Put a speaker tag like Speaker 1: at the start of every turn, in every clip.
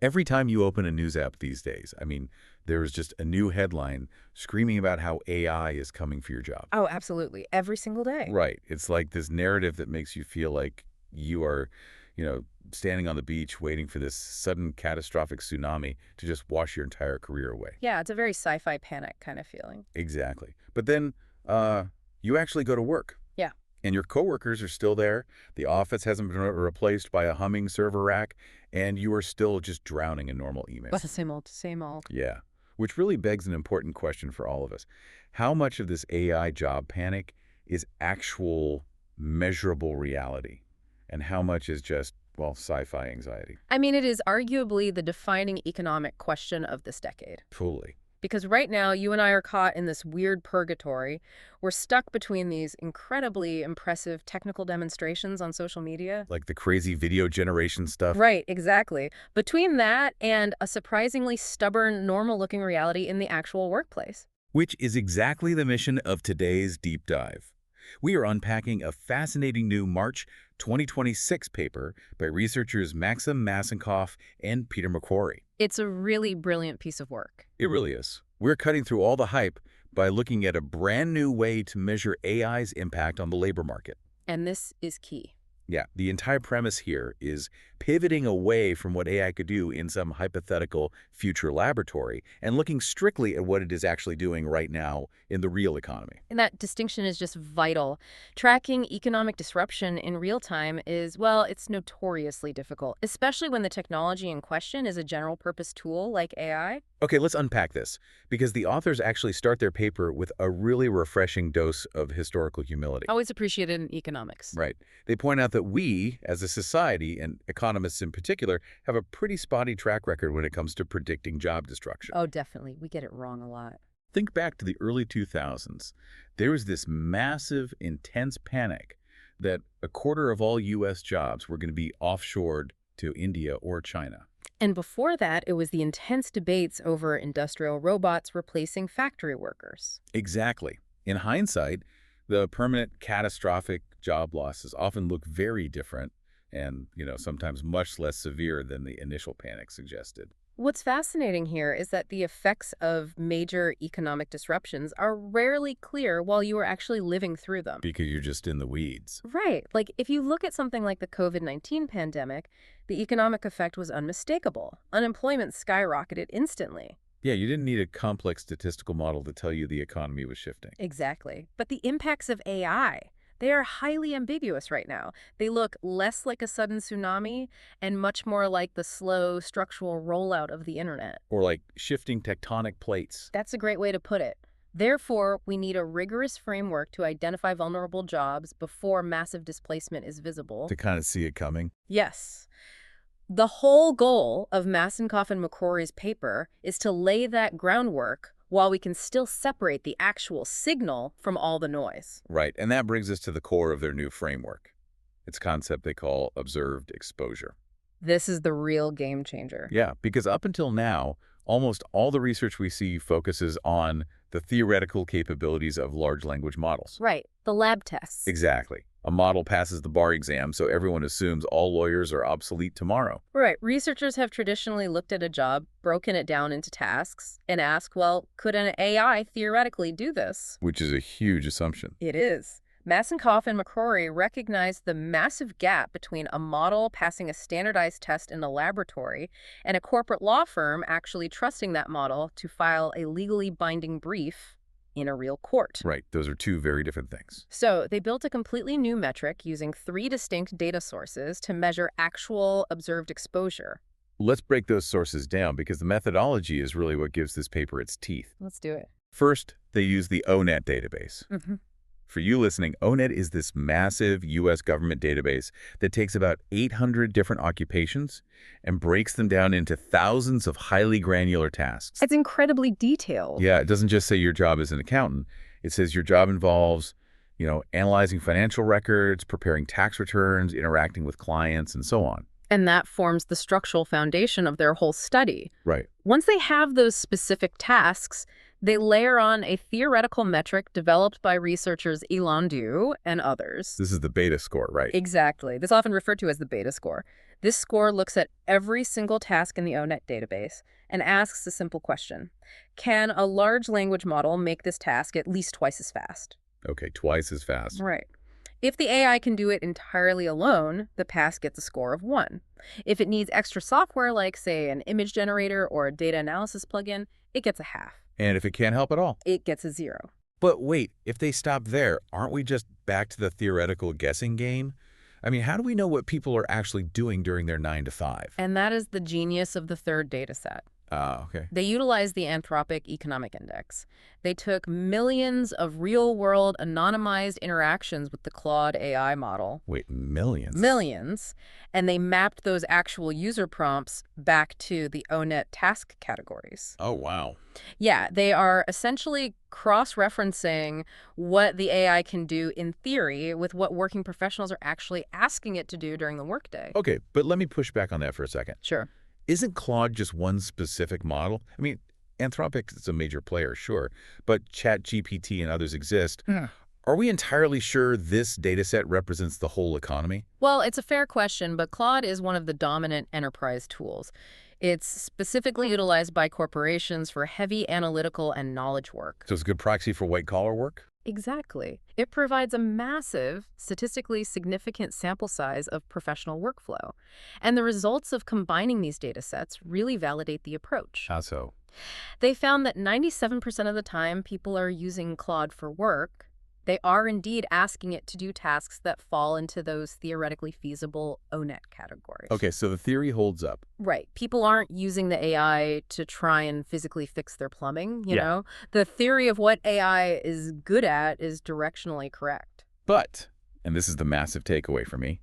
Speaker 1: Every time you open a news app these days, I mean, there's just a new headline screaming about how AI is coming for your job.
Speaker 2: Oh, absolutely. Every single day.
Speaker 1: Right. It's like this narrative that makes you feel like you are, standing on the beach waiting for this sudden catastrophic tsunami to just wash your entire career away.
Speaker 2: Yeah, it's a very sci-fi panic kind of feeling.
Speaker 1: Exactly. But then you actually go to work.
Speaker 2: Yeah.
Speaker 1: And your coworkers are still there. The office hasn't been replaced by a humming server rack, and you are still just drowning in normal emails.
Speaker 2: But the same old, same old.
Speaker 1: Yeah, which really begs an important question for all of us. How much of this AI job panic is actual measurable reality? And how much is just, well, sci-fi anxiety?
Speaker 2: I mean, it is arguably the defining economic question of this decade.
Speaker 1: Fully.
Speaker 2: Because right now, you and I are caught in this weird purgatory. We're stuck between these incredibly impressive technical demonstrations on social media.
Speaker 1: Like the crazy video generation stuff.
Speaker 2: Right, exactly. Between that and a surprisingly stubborn, normal-looking reality in the actual workplace.
Speaker 1: Which is exactly the mission of today's deep dive. We are unpacking a fascinating new March 2026 paper by researchers Maxim Massenkoff and Peter McCrory.
Speaker 2: It's a really brilliant piece of work.
Speaker 1: It really is. We're cutting through all the hype by looking at a brand new way to measure AI's impact on the labor market.
Speaker 2: And this is key.
Speaker 1: Yeah, the entire premise here is pivoting away from what AI could do in some hypothetical future laboratory and looking strictly at what it is actually doing right now in the real economy.
Speaker 2: And that distinction is just vital. Tracking economic disruption in real time is, well, it's notoriously difficult, especially when the technology in question is a general-purpose tool like AI.
Speaker 1: Okay, let's unpack this, because the authors actually start their paper with a really refreshing dose of historical humility.
Speaker 2: Always appreciated in economics.
Speaker 1: Right. They point out that we, as a society, and economists in particular, have a pretty spotty track record when it comes to predicting job destruction.
Speaker 2: Oh, definitely. We get it wrong a lot.
Speaker 1: Think back to the early 2000s. There was this massive, intense panic that a quarter of all U.S. jobs were going to be offshored to India or China.
Speaker 2: And before that, it was the intense debates over industrial robots replacing factory workers.
Speaker 1: Exactly. In hindsight, the permanent catastrophic job losses often look very different and, sometimes much less severe than the initial panic suggested.
Speaker 2: What's fascinating here is that the effects of major economic disruptions are rarely clear while you are actually living through them.
Speaker 1: Because you're just in the weeds.
Speaker 2: Right. Like, if you look at something like the COVID-19 pandemic, the economic effect was unmistakable. Unemployment skyrocketed instantly.
Speaker 1: Yeah, you didn't need a complex statistical model to tell you the economy was shifting.
Speaker 2: Exactly. But the impacts of AI, they are highly ambiguous right now. They look less like a sudden tsunami and much more like the slow structural rollout of the internet.
Speaker 1: Or like shifting tectonic plates.
Speaker 2: That's a great way to put it. Therefore, we need a rigorous framework to identify vulnerable jobs before massive displacement is visible.
Speaker 1: To kind of see it coming.
Speaker 2: Yes. The whole goal of Massenkoff and McCrory's paper is to lay that groundwork while we can still separate the actual signal from all the noise.
Speaker 1: Right, and that brings us to the core of their new framework. It's a concept they call observed exposure.
Speaker 2: This is the real game changer.
Speaker 1: Yeah, because up until now, almost all the research we see focuses on the theoretical capabilities of large language models.
Speaker 2: Right, the lab tests.
Speaker 1: Exactly. A model passes the bar exam, so everyone assumes all lawyers are obsolete tomorrow.
Speaker 2: Right. Researchers have traditionally looked at a job, broken it down into tasks, and asked, well, could an AI theoretically do this?
Speaker 1: Which is a huge assumption.
Speaker 2: It is. Massenkoff and McCrory recognized the massive gap between a model passing a standardized test in a laboratory and a corporate law firm actually trusting that model to file a legally binding brief in a real court.
Speaker 1: Right. Those are two very different things.
Speaker 2: So they built a completely new metric using 3 distinct data sources to measure actual observed exposure.
Speaker 1: Let's break those sources down because the methodology is really what gives this paper its teeth.
Speaker 2: Let's do it.
Speaker 1: First, they use the ONET database. For you listening, ONET is this massive U.S. government database that takes about 800 different occupations and breaks them down into thousands of highly granular tasks.
Speaker 2: It's incredibly detailed.
Speaker 1: Yeah, it doesn't just say your job as an accountant. It says your job involves, analyzing financial records, preparing tax returns, interacting with clients, and so on.
Speaker 2: And that forms the structural foundation of their whole study.
Speaker 1: Right.
Speaker 2: Once they have those specific tasks, they layer on a theoretical metric developed by researchers Elan Du and others.
Speaker 1: This is the beta score, right?
Speaker 2: Exactly. This is often referred to as the beta score. This score looks at every single task in the ONET database and asks a simple question. Can a large language model make this task at least twice as fast?
Speaker 1: Okay, twice as fast.
Speaker 2: Right. If the AI can do it entirely alone, the pass gets a score of 1. If it needs extra software like, say, an image generator or a data analysis plugin, it gets a half.
Speaker 1: And if it can't help at all?
Speaker 2: It gets a 0.
Speaker 1: But wait, if they stop there, aren't we just back to the theoretical guessing game? I mean, how do we know what people are actually doing during their 9 to 5?
Speaker 2: And that is the genius of the third data set.
Speaker 1: Okay.
Speaker 2: They utilized the Anthropic Economic Index. They took millions of real-world anonymized interactions with the Claude AI model.
Speaker 1: Wait, millions?
Speaker 2: Millions. And they mapped those actual user prompts back to the ONET task categories.
Speaker 1: Oh, wow.
Speaker 2: Yeah, they are essentially cross-referencing what the AI can do in theory with what working professionals are actually asking it to do during the workday.
Speaker 1: Okay, but let me push back on that for a second.
Speaker 2: Sure.
Speaker 1: Isn't Claude just one specific model? I mean, Anthropic is a major player, sure, but ChatGPT and others exist.
Speaker 2: Hmm.
Speaker 1: Are we entirely sure this dataset represents the whole economy?
Speaker 2: Well, it's a fair question, but Claude is one of the dominant enterprise tools. It's specifically utilized by corporations for heavy analytical and knowledge work.
Speaker 1: So it's a good proxy for white-collar work?
Speaker 2: Exactly. It provides a massive, statistically significant sample size of professional workflow. And the results of combining these data sets really validate the approach.
Speaker 1: How so?
Speaker 2: They found that 97% of the time people are using Claude for work, they are indeed asking it to do tasks that fall into those theoretically feasible ONET categories.
Speaker 1: Okay, so the theory holds up.
Speaker 2: Right. People aren't using the AI to try and physically fix their plumbing, you
Speaker 1: Yeah.
Speaker 2: know? The theory of what AI is good at is directionally correct.
Speaker 1: But, and this is the massive takeaway for me,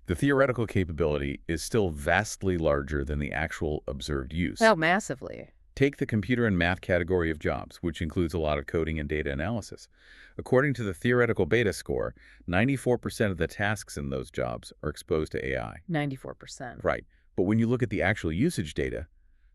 Speaker 1: the theoretical capability is still vastly larger than the actual observed use.
Speaker 2: Oh, massively.
Speaker 1: Take the computer and math category of jobs, which includes a lot of coding and data analysis. According to the theoretical beta score, 94% of the tasks in those jobs are exposed to AI.
Speaker 2: 94%.
Speaker 1: Right. But when you look at the actual usage data,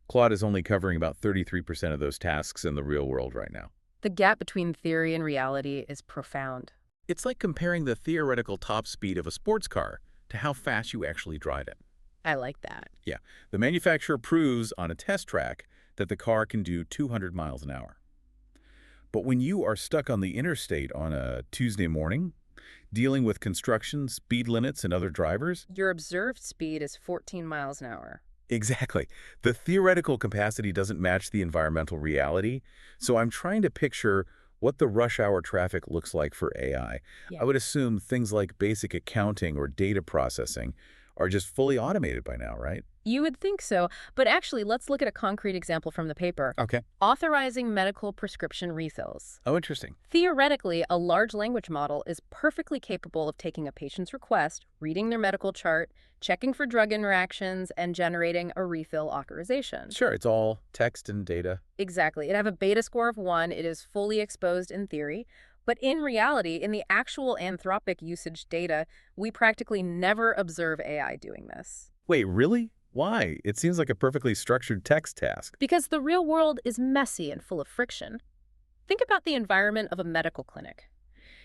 Speaker 1: Claude is only covering about 33% of those tasks in the real world right now.
Speaker 2: The gap between theory and reality is profound.
Speaker 1: It's like comparing the theoretical top speed of a sports car to how fast you actually drive it.
Speaker 2: I like that.
Speaker 1: Yeah. The manufacturer proves on a test track that the car can do 200 miles an hour. But when you are stuck on the interstate on a Tuesday morning, dealing with construction, speed limits, and other drivers?
Speaker 2: Your observed speed is 14 miles an hour.
Speaker 1: Exactly. The theoretical capacity doesn't match the environmental reality, so I'm trying to picture what the rush hour traffic looks like for AI.
Speaker 2: Yeah.
Speaker 1: I would assume things like basic accounting or data processing are just fully automated by now, right?
Speaker 2: You would think so, but actually, let's look at a concrete example from the paper.
Speaker 1: Okay.
Speaker 2: Authorizing medical prescription refills.
Speaker 1: Oh, interesting.
Speaker 2: Theoretically, a large language model is perfectly capable of taking a patient's request, reading their medical chart, checking for drug interactions, and generating a refill authorization.
Speaker 1: Sure, it's all text and data.
Speaker 2: Exactly. It'd have a beta score of 1. It is fully exposed in theory. But in reality, in the actual Anthropic usage data, we practically never observe AI doing this.
Speaker 1: Wait, really? Why? It seems like a perfectly structured text task.
Speaker 2: Because the real world is messy and full of friction. Think about the environment of a medical clinic.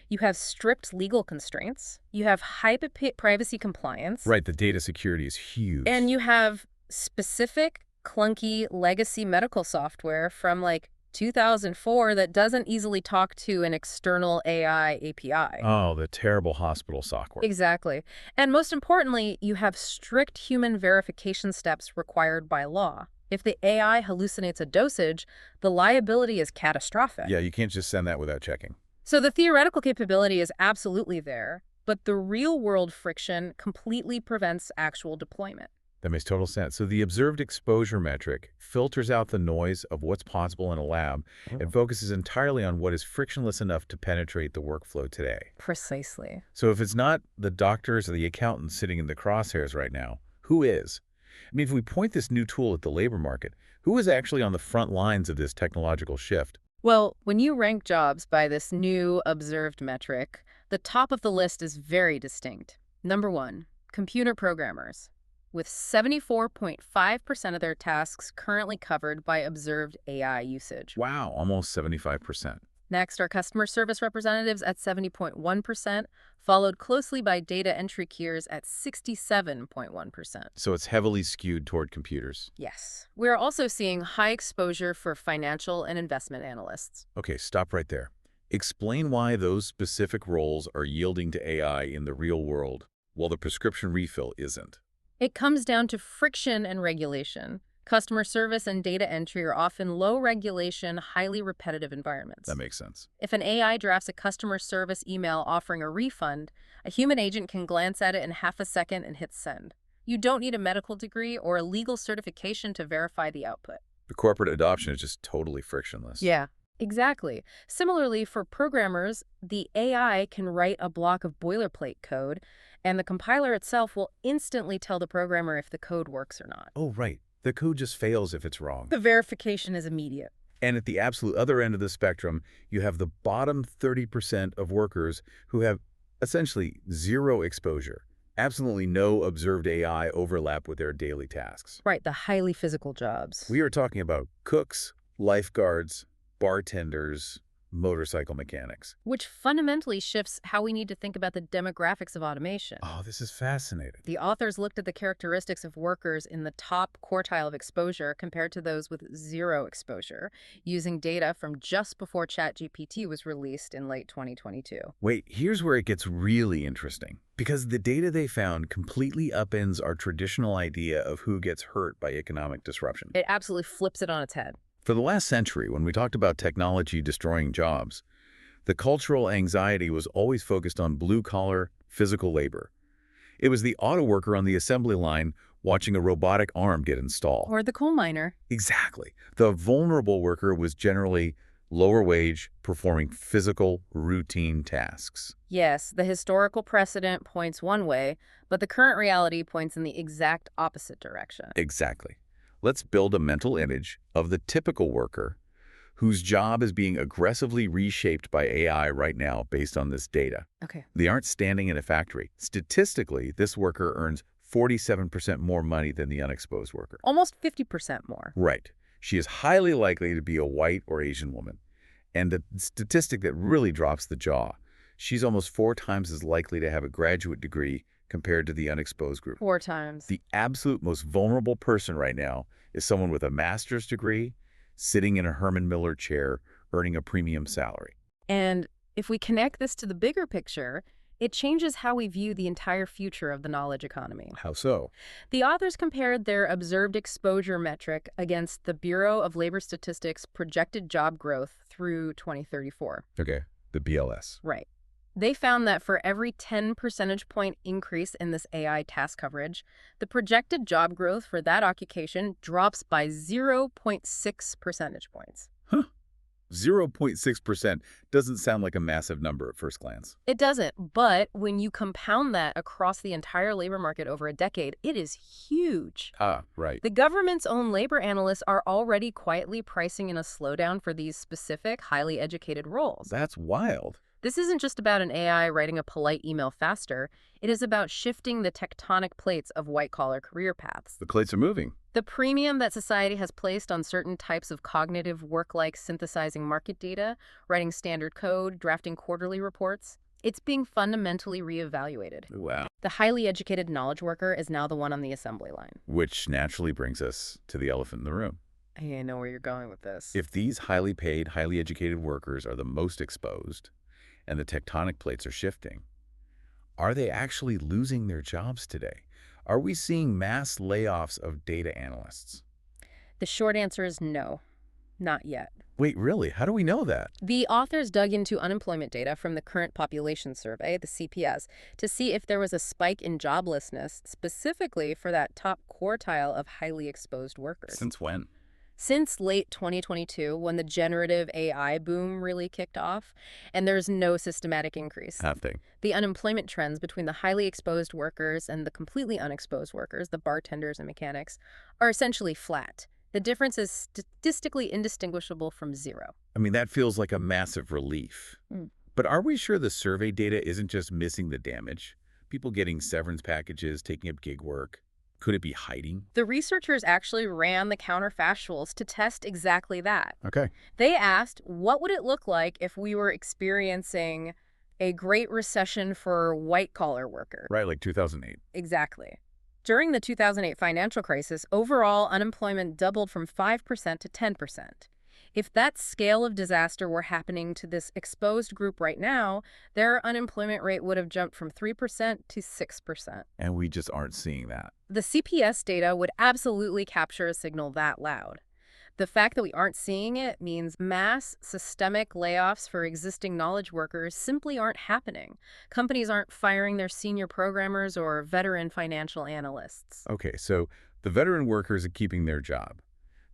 Speaker 2: You have strict legal constraints, you have high privacy compliance,
Speaker 1: Right, the data security is huge.
Speaker 2: and you have specific, clunky legacy medical software from like 2004 that doesn't easily talk to an external AI API.
Speaker 1: Oh, the terrible hospital software.
Speaker 2: Exactly. And most importantly, you have strict human verification steps required by law. If the AI hallucinates a dosage, the liability is catastrophic.
Speaker 1: Yeah, you can't just send that without checking.
Speaker 2: So the theoretical capability is absolutely there, but the real-world friction completely prevents actual deployment.
Speaker 1: That makes total sense. So the observed exposure metric filters out the noise of what's possible in a lab and focuses entirely on what is frictionless enough to penetrate the workflow today.
Speaker 2: Precisely.
Speaker 1: So if it's not the doctors or the accountants sitting in the crosshairs right now, who is? I mean, if we point this new tool at the labor market, who is actually on the front lines of this technological shift?
Speaker 2: Well, when you rank jobs by this new observed metric, the top of the list is very distinct. Number 1, computer programmers, with 74.5% of their tasks currently covered by observed AI usage.
Speaker 1: Wow, almost 75%.
Speaker 2: Next are customer service representatives at 70.1%, followed closely by data entry keyers at 67.1%.
Speaker 1: So it's heavily skewed toward computers.
Speaker 2: Yes. We are also seeing high exposure for financial and investment analysts.
Speaker 1: Okay, stop right there. Explain why those specific roles are yielding to AI in the real world, while the prescription refill isn't.
Speaker 2: It comes down to friction and regulation. Customer service and data entry are often low-regulation, highly repetitive environments.
Speaker 1: That makes sense.
Speaker 2: If an AI drafts a customer service email offering a refund, a human agent can glance at it in half a second and hit send. You don't need a medical degree or a legal certification to verify the output.
Speaker 1: The corporate adoption is just totally frictionless.
Speaker 2: Yeah, exactly. Similarly, for programmers, the AI can write a block of boilerplate code, and the compiler itself will instantly tell the programmer if the code works or not.
Speaker 1: Oh, right. The code just fails if it's wrong.
Speaker 2: The verification is immediate.
Speaker 1: And at the absolute other end of the spectrum, you have the bottom 30% of workers who have essentially zero exposure, absolutely no observed AI overlap with their daily tasks.
Speaker 2: Right, the highly physical jobs.
Speaker 1: We are talking about cooks, lifeguards, bartenders, motorcycle mechanics.
Speaker 2: Which fundamentally shifts how we need to think about the demographics of automation.
Speaker 1: Oh, this is fascinating.
Speaker 2: The authors looked at the characteristics of workers in the top quartile of exposure compared to those with zero exposure, using data from just before ChatGPT was released in late 2022.
Speaker 1: Wait, here's where it gets really interesting. Because the data they found completely upends our traditional idea of who gets hurt by economic disruption.
Speaker 2: It absolutely flips it on its head.
Speaker 1: For the last century, when we talked about technology destroying jobs, the cultural anxiety was always focused on blue-collar, physical labor. It was the auto worker on the assembly line watching a robotic arm get installed.
Speaker 2: Or the coal miner.
Speaker 1: Exactly. The vulnerable worker was generally lower wage, performing physical, routine tasks.
Speaker 2: Yes, the historical precedent points one way, but the current reality points in the exact opposite direction.
Speaker 1: Exactly. Let's build a mental image of the typical worker whose job is being aggressively reshaped by AI right now based on this data.
Speaker 2: Okay.
Speaker 1: They aren't standing in a factory. Statistically, this worker earns 47% more money than the unexposed worker.
Speaker 2: Almost 50% more.
Speaker 1: Right. She is highly likely to be a white or Asian woman. And the statistic that really drops the jaw, she's almost 4 times as likely to have a graduate degree compared to the unexposed group.
Speaker 2: 4 times.
Speaker 1: The absolute most vulnerable person right now is someone with a master's degree, sitting in a Herman Miller chair, earning a premium salary.
Speaker 2: And if we connect this to the bigger picture, it changes how we view the entire future of the knowledge economy.
Speaker 1: How so?
Speaker 2: The authors compared their observed exposure metric against the Bureau of Labor Statistics' projected job growth through 2034.
Speaker 1: Okay, the BLS.
Speaker 2: Right. They found that for every 10 percentage point increase in this AI task coverage, the projected job growth for that occupation drops by 0.6 percentage points.
Speaker 1: Huh. 0.6% doesn't sound like a massive number at first glance.
Speaker 2: It doesn't, but when you compound that across the entire labor market over a decade, it is huge.
Speaker 1: Ah, right.
Speaker 2: The government's own labor analysts are already quietly pricing in a slowdown for these specific, highly educated roles.
Speaker 1: That's wild.
Speaker 2: This isn't just about an AI writing a polite email faster. It is about shifting the tectonic plates of white-collar career paths.
Speaker 1: The plates are moving.
Speaker 2: The premium that society has placed on certain types of cognitive work like synthesizing market data, writing standard code, drafting quarterly reports, it's being fundamentally reevaluated.
Speaker 1: Wow.
Speaker 2: The highly educated knowledge worker is now the one on the assembly line.
Speaker 1: Which naturally brings us to the elephant in the room.
Speaker 2: Hey, I know where you're going with this.
Speaker 1: If these highly paid, highly educated workers are the most exposed, and the tectonic plates are shifting, are they actually losing their jobs today? Are we seeing mass layoffs of data analysts?
Speaker 2: The short answer is no, not yet.
Speaker 1: Wait, really? How do we know that?
Speaker 2: The authors dug into unemployment data from the Current Population Survey, the CPS, to see if there was a spike in joblessness specifically for that top quartile of highly exposed workers.
Speaker 1: Since when?
Speaker 2: Since late 2022, when the generative AI boom really kicked off, and there's no systematic increase.
Speaker 1: Nothing.
Speaker 2: The unemployment trends between the highly exposed workers and the completely unexposed workers, the bartenders and mechanics, are essentially flat. The difference is statistically indistinguishable from zero.
Speaker 1: I mean, that feels like a massive relief. But are we sure the survey data isn't just missing the damage? People getting severance packages, taking up gig work. Could it be hiding?
Speaker 2: The researchers actually ran the counterfactuals to test exactly that.
Speaker 1: Okay.
Speaker 2: They asked, what would it look like if we were experiencing a great recession for white-collar workers?
Speaker 1: Right, like 2008.
Speaker 2: Exactly. During the 2008 financial crisis, overall unemployment doubled from 5% to 10%. If that scale of disaster were happening to this exposed group right now, their unemployment rate would have jumped from 3% to 6%.
Speaker 1: And we just aren't seeing that.
Speaker 2: The CPS data would absolutely capture a signal that loud. The fact that we aren't seeing it means mass, systemic layoffs for existing knowledge workers simply aren't happening. Companies aren't firing their senior programmers or veteran financial analysts.
Speaker 1: Okay, so the veteran workers are keeping their job.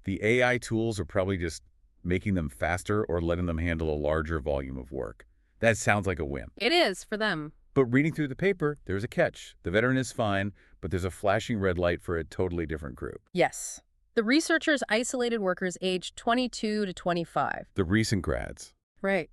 Speaker 1: The AI tools are probably just making them faster or letting them handle a larger volume of work. That sounds like a win.
Speaker 2: It is for them.
Speaker 1: But reading through the paper, there's a catch. The veteran is fine, but there's a flashing red light for a totally different group.
Speaker 2: Yes. The researchers isolated workers aged 22 to 25.
Speaker 1: The recent grads.
Speaker 2: Right.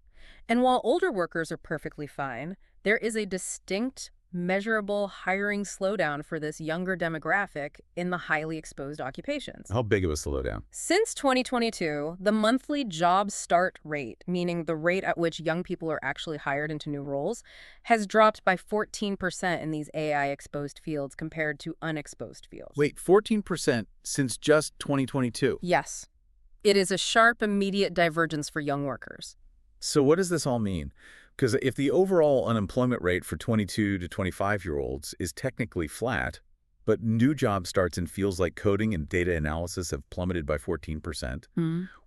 Speaker 2: And while older workers are perfectly fine, there is a distinct, measurable hiring slowdown for this younger demographic in the highly exposed occupations.
Speaker 1: How big of a slowdown?
Speaker 2: Since 2022, the monthly job start rate, meaning the rate at which young people are actually hired into new roles, has dropped by 14% in these AI-exposed fields compared to unexposed fields.
Speaker 1: Wait, 14% since just 2022.
Speaker 2: Yes. It is a sharp, immediate divergence for young workers.
Speaker 1: So what does this all mean? Because if the overall unemployment rate for 22 to 25-year-olds is technically flat, but new job starts in fields like coding and data analysis have plummeted by 14%,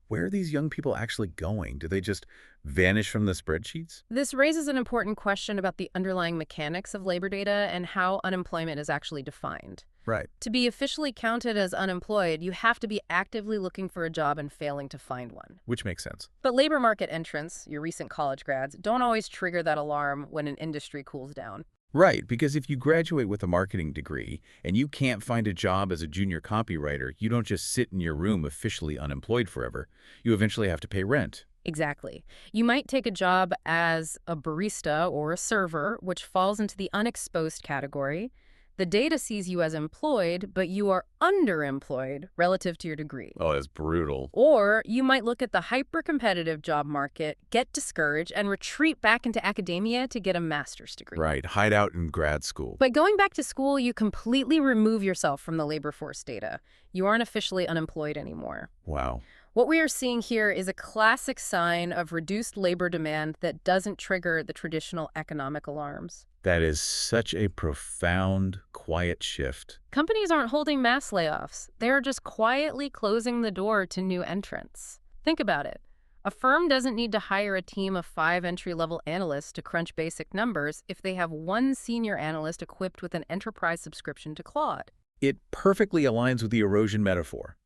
Speaker 1: where are these young people actually going? Do they just vanish from the spreadsheets?
Speaker 2: This raises an important question about the underlying mechanics of labor data and how unemployment is actually defined.
Speaker 1: Right.
Speaker 2: To be officially counted as unemployed, you have to be actively looking for a job and failing to find one.
Speaker 1: Which makes sense.
Speaker 2: But labor market entrants, your recent college grads, don't always trigger that alarm when an industry cools down.
Speaker 1: Right, because if you graduate with a marketing degree and you can't find a job as a junior copywriter, you don't just sit in your room officially unemployed forever. You eventually have to pay rent.
Speaker 2: Exactly. You might take a job as a barista or a server, which falls into the unexposed category. The data sees you as employed, but you are underemployed relative to your degree.
Speaker 1: Oh, that's brutal.
Speaker 2: Or you might look at the hyper-competitive job market, get discouraged, and retreat back into academia to get a master's degree.
Speaker 1: Right, hide out in grad school.
Speaker 2: But going back to school, you completely remove yourself from the labor force data. You aren't officially unemployed anymore.
Speaker 1: Wow.
Speaker 2: What we are seeing here is a classic sign of reduced labor demand that doesn't trigger the traditional economic alarms.
Speaker 1: That is such a profound, quiet shift.
Speaker 2: Companies aren't holding mass layoffs. They're just quietly closing the door to new entrants. Think about it. A firm doesn't need to hire a team of 5 entry-level analysts to crunch basic numbers if they have one senior analyst equipped with an enterprise subscription to Claude.
Speaker 1: It perfectly aligns with the erosion metaphor.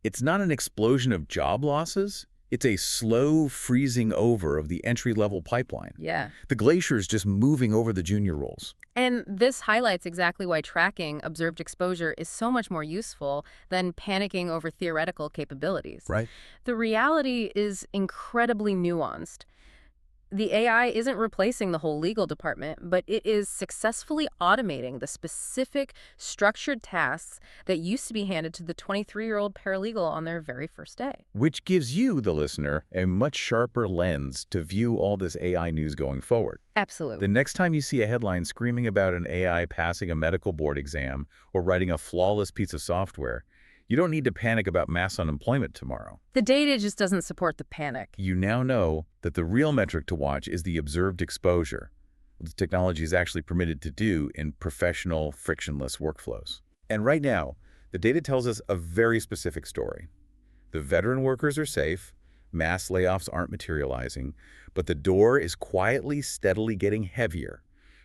Speaker 1: It's not an explosion of job losses. It's a slow freezing over of the entry-level pipeline.
Speaker 2: Yeah.
Speaker 1: The glacier's just moving over the junior roles.
Speaker 2: And this highlights exactly why tracking observed exposure is so much more useful than panicking over theoretical capabilities.
Speaker 1: Right.
Speaker 2: The reality is incredibly nuanced. The AI isn't replacing the whole legal department, but it is successfully automating the specific, structured tasks that used to be handed to the 23-year-old paralegal on their very first day.
Speaker 1: Which gives you, the listener, a much sharper lens to view all this AI news going forward.
Speaker 2: Absolutely.
Speaker 1: The next time you see a headline screaming about an AI passing a medical board exam or writing a flawless piece of software, you don't need to panic about mass unemployment tomorrow.
Speaker 2: The data just doesn't support the panic.
Speaker 1: You now know that the real metric to watch is the observed exposure, what the technology is actually permitted to do in professional, frictionless workflows. And right now, the data tells us a very specific story. The veteran workers are safe, mass layoffs aren't materializing, but the door is quietly, steadily getting heavier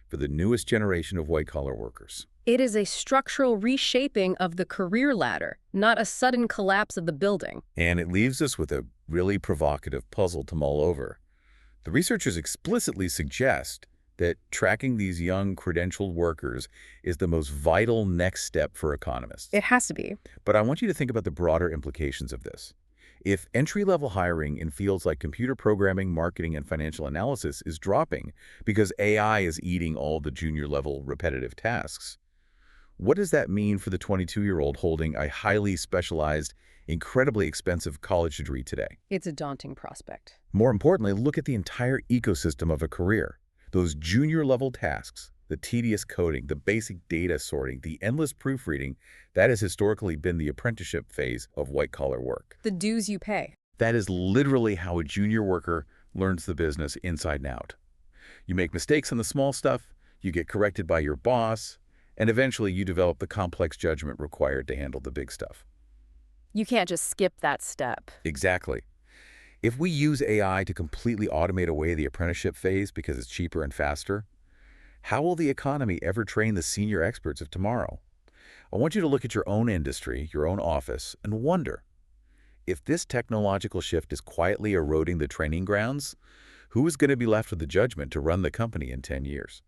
Speaker 1: for the newest generation of white-collar workers.
Speaker 2: It is a structural reshaping of the career ladder, not a sudden collapse of the building.
Speaker 1: And it leaves us with a really provocative puzzle to mull over. The researchers explicitly suggest that tracking these young credentialed workers is the most vital next step for economists.
Speaker 2: It has to be.
Speaker 1: But I want you to think about the broader implications of this. If entry-level hiring in fields like computer programming, marketing, and financial analysis is dropping because AI is eating all the junior-level repetitive tasks, What does that mean for the 22-year-old holding a highly specialized, incredibly expensive college degree today?
Speaker 2: It's a daunting prospect.
Speaker 1: More importantly, look at the entire ecosystem of a career. Those junior-level tasks, the tedious coding, the basic data sorting, the endless proofreading, that has historically been the apprenticeship phase of white-collar work.
Speaker 2: The dues you pay.
Speaker 1: That is literally how a junior worker learns the business inside and out. You make mistakes on the small stuff, you get corrected by your boss, and eventually you develop the complex judgment required to handle the big stuff.
Speaker 2: You can't just skip that step.
Speaker 1: Exactly. If we use AI to completely automate away the apprenticeship phase because it's cheaper and faster, how will the economy ever train the senior experts of tomorrow? I want you to look at your own industry, your own office, and wonder, if this technological shift is quietly eroding the training grounds, who is going to be left with the judgment to run the company in 10 years?